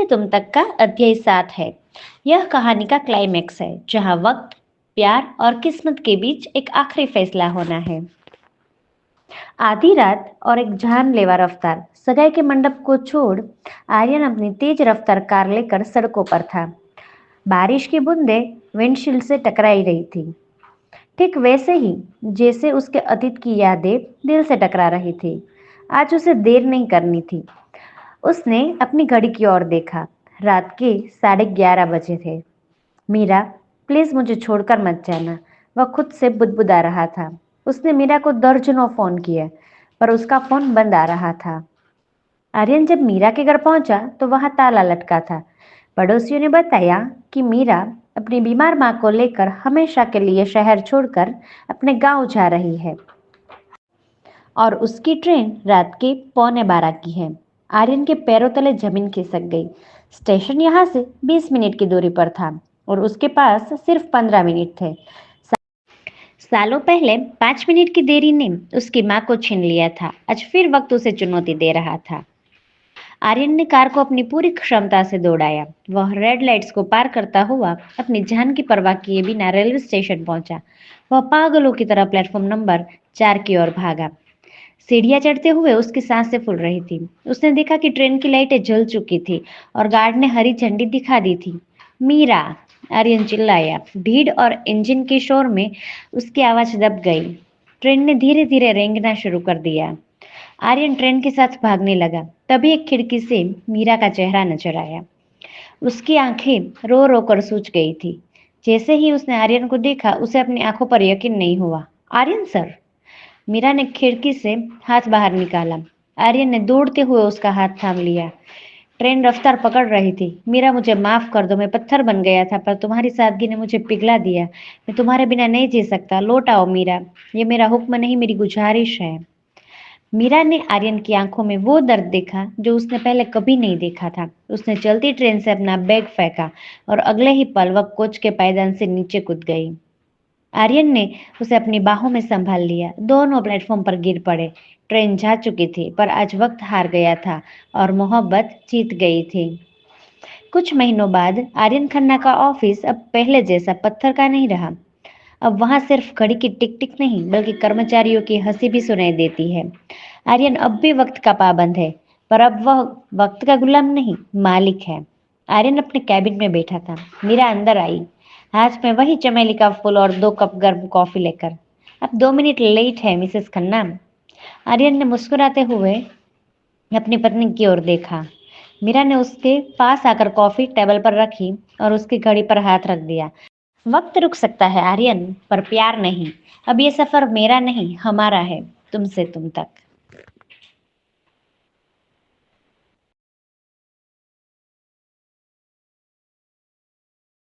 तुम तक का अध्याय 7 है। यह कहानी का क्लाइमेक्स है, जहाँ वक्त, प्यार और किस्मत के बीच एक आखिरी फैसला होना है। आधी रात और एक जानलेवा रफ्तार। सगाई के मंडप को छोड़ आर्यन अपनी तेज रफ्तार कार लेकर सड़कों पर था। बारिश की बूंदें विंडशील्ड से टकराई रही थी, ठीक वैसे ही जैसे उसके अतीत की यादें दिल से टकरा रही थी। आज उसे देर नहीं करनी थी। उसने अपनी घड़ी की ओर देखा। रात के 11:30 बजे थे। मीरा, प्लीज मुझे छोड़कर मत जाना, वह खुद से बुदबुदा रहा था। उसने मीरा को दर्जनों फोन किए, पर उसका फोन बंद आ रहा था। आर्यन जब मीरा के घर पहुंचा तो वहां ताला लटका था। पड़ोसियों ने बताया कि मीरा अपनी बीमार मां को लेकर हमेशा के लिए शहर छोड़कर अपने गांव जा रही है और उसकी ट्रेन रात के 11:45 की है। आर्यन के पैरों तले जमीन खिसक गई। स्टेशन यहाँ से 20 मिनट की दूरी पर था और उसके पास सिर्फ 15 मिनट थे। सालों पहले 5 मिनट की देरी ने उसकी मां को छीन लिया था। आज फिर वक्त उसे चुनौती दे रहा था। आर्यन ने कार को अपनी पूरी क्षमता से दौड़ाया। वह रेड लाइट्स को पार करता हुआ अपनी जान की परवाह किए बिना रेलवे स्टेशन पहुंचा। वह पागलों की तरह प्लेटफॉर्म नंबर 4 की ओर भागा। सीढ़ियां चढ़ते हुए उसकी सांसें फूल रही थी। उसने देखा कि ट्रेन की लाइटें जल चुकी थी और गार्ड ने हरी झंडी दिखा दी थी। मीरा! आर्यन चिल्लाया। भीड़ और इंजन के शोर में उसकी आवाज दब गई। ट्रेन ने धीरे धीरे रेंगना शुरू कर दिया। आर्यन ट्रेन के साथ भागने लगा। तभी एक खिड़की से मीरा का चेहरा नजर आया। उसकी आंखें रो रो कर सूज गई थी। जैसे ही उसने आर्यन को देखा, उसे अपनी आंखों पर यकीन नहीं हुआ। आर्यन सर! मीरा ने खिड़की से हाथ बाहर निकाला। आर्यन ने दौड़ते हुए उसका हाथ थाम लिया। ट्रेन रफ्तार पकड़ रही थी। मीरा, मुझे माफ कर दो, मैं पत्थर बन गया था, पर तुम्हारी सादगी ने मुझे पिघला दिया। मैं तुम्हारे बिना नहीं जी सकता। लौट आओ मीरा, ये मेरा हुक्म नहीं, मेरी गुजारिश है। मीरा ने आर्यन की आंखों में वो दर्द देखा जो उसने पहले कभी नहीं देखा था। उसने चलती ट्रेन से अपना बैग फेंका और अगले ही पल वह कोच के पायदान से नीचे कूद गई। आर्यन ने उसे अपनी बाहों में संभाल लिया। दोनों प्लेटफॉर्म पर गिर पड़े। ट्रेन जा चुकी थी, पर आज वक्त हार गया था और मोहब्बत जीत गई थी। कुछ महीनों बाद आर्यन खन्ना का ऑफिस अब पहले जैसा पत्थर का नहीं रहा। अब वहां सिर्फ घड़ी की टिक टिक नहीं, बल्कि कर्मचारियों की हंसी भी सुनाई देती है। आर्यन अब भी वक्त का पाबंद है, पर अब वह वक्त का गुलाम नहीं, मालिक है। आर्यन अपने कैबिन में बैठा था। मीरा अंदर आई, हाथ में वही चमेली का फूल और 2 कप गर्म कॉफी लेकर। अब 2 मिनट लेट है मिसेस खन्ना। आर्यन ने मुस्कुराते हुए अपनी पत्नी की ओर देखा। मीरा ने उसके पास आकर कॉफी टेबल पर रखी और उसकी घड़ी पर हाथ रख दिया। वक्त रुक सकता है आर्यन, पर प्यार नहीं। अब ये सफर मेरा नहीं, हमारा है, तुमसे तुम तक।